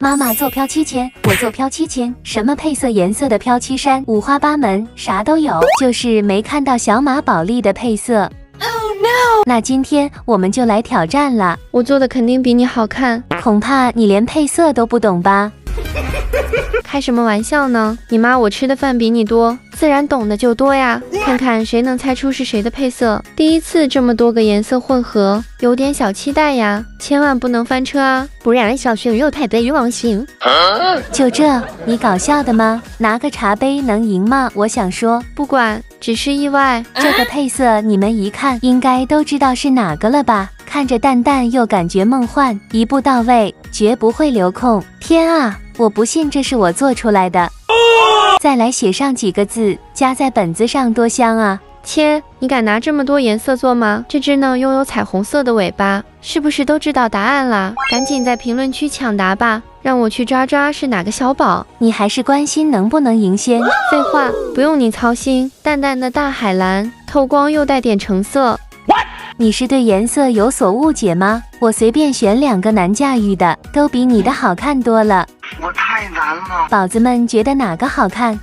妈妈做飘漆签，我做飘漆签，什么配色颜色的飘漆衫，五花八门，啥都有，就是没看到小马宝莉的配色。那今天我们就来挑战了，我做的肯定比你好看，恐怕你连配色都不懂吧？开什么玩笑呢？你妈我吃的饭比你多，自然懂得就多呀。看看谁能猜出是谁的配色。第一次这么多个颜色混合，有点小期待呀，千万不能翻车啊，不然小心肉太被冤枉刑。就这，你搞笑的吗？拿个茶杯能赢吗？我想说，不管，只是意外。这个配色你们一看应该都知道是哪个了吧？看着淡淡又感觉梦幻，一步到位，绝不会留空。天啊！我不信这是我做出来的。再来写上几个字，夹在本子上多香啊！切，你敢拿这么多颜色做吗？这只呢拥有彩虹色的尾巴，是不是都知道答案啦？赶紧在评论区抢答吧，让我去抓抓是哪个小宝。你还是关心能不能赢先？废话，不用你操心。淡淡的大海蓝，透光又带点橙色。你是对颜色有所误解吗？我随便选2个难驾驭的，都比你的好看多了。我太难了。宝子们觉得哪个好看？